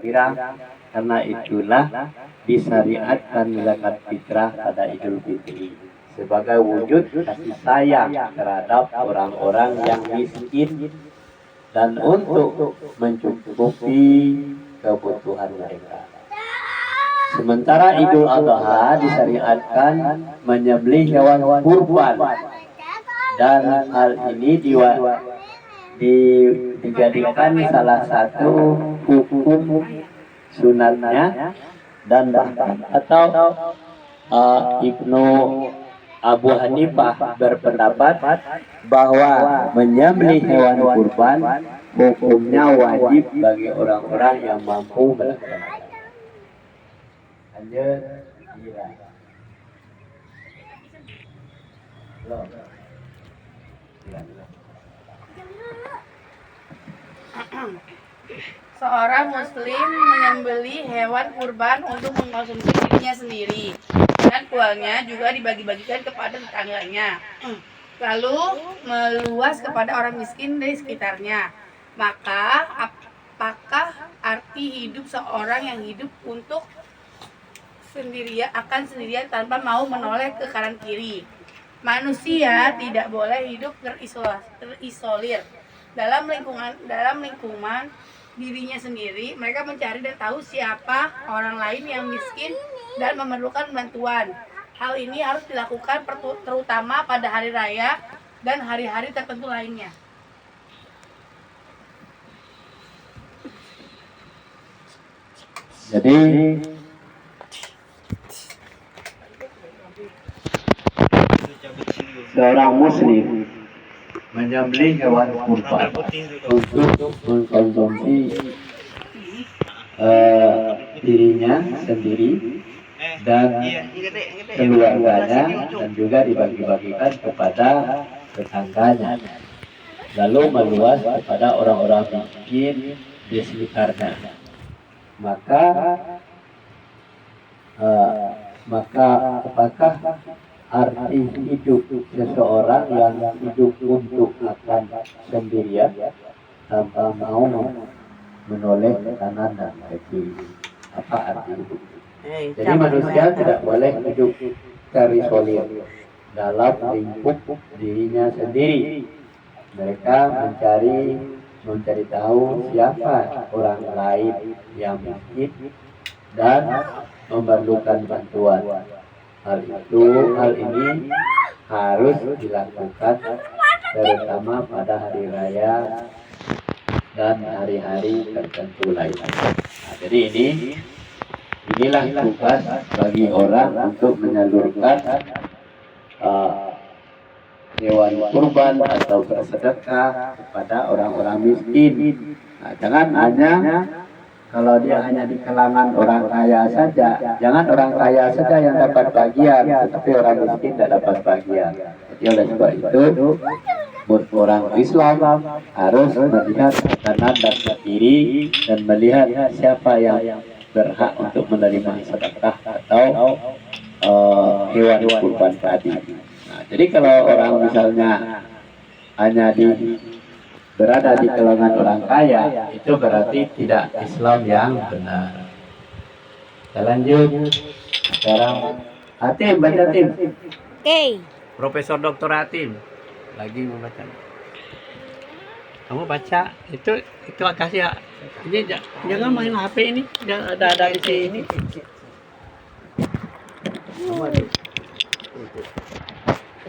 bergembira. Karena itulah disyariatkan zakat fitrah pada Idul Fitri sebagai wujud kasih sayang terhadap orang-orang yang miskin dan untuk mencukupi kebutuhan mereka. Sementara Idul Adha disyariatkan menyembelih hewan kurban, dan hal ini dijadikan salah satu hukum sunatnya, dan bahkan Ibnu Abu Hanifah berpendapat bahwa menyembelih hewan kurban hukumnya wajib bagi orang-orang yang mampu melaksanakan. Lanjut. Seorang muslim menyembelih hewan kurban untuk mengkonsumsi dirinya sendiri, dan uangnya juga dibagi-bagikan kepada tetangganya, lalu meluas kepada orang miskin di sekitarnya. Maka apakah arti hidup seorang yang hidup untuk sendirian tanpa mau menoleh ke kanan kiri? Manusia tidak boleh hidup terisolir dalam lingkungan dirinya sendiri. Mereka mencari dan tahu siapa orang lain yang miskin dan memerlukan bantuan. Hal ini harus dilakukan terutama pada hari raya dan hari-hari tertentu lainnya. Jadi seorang muslim menyembelih hewan kurban untuk mengkonsumsi dirinya sendiri dan keluarganya, dan juga dibagi-bagikan kepada tetangganya, lalu meluas kepada orang-orang miskin di sekitarnya. Maka apakah arti hidup seseorang yang hidup untuk akan sendirian tanpa mau menoleh ke kanan dan ke kiri? Apa arti hidup? Jadi manusia tidak boleh hidup terisolir dalam lingkup dirinya sendiri. Mereka mencari tahu siapa orang lain yang miskin dan memerlukan bantuan. Hal ini harus dilakukan terutama pada hari raya dan hari-hari tertentu lainnya. Nah, jadi inilah tugas bagi orang untuk menyalurkan hewan kurban atau bersedekah kepada orang-orang miskin. Nah, jangan hanya kalau dia hanya di kalangan orang kaya saja, jangan orang kaya saja yang dapat bagian, tetapi orang miskin tidak dapat bagian. Jadi oleh sebab itu, orang Islam harus melihat ke kanan dan ke kiri dan melihat siapa yang berhak untuk menerima sedekah atau hewan kurban tadi. Nah, jadi kalau orang misalnya hanya berada di kalangan orang kaya, itu berarti tidak Islam yang benar. Kita lanjut. Sekarang Hatim, baca Hatim. Oke. Profesor Dr. Hatim lagi membaca. Kamu baca itu kasih ya. Ini jangan main HP ini. Jangan ada di sini. Kamu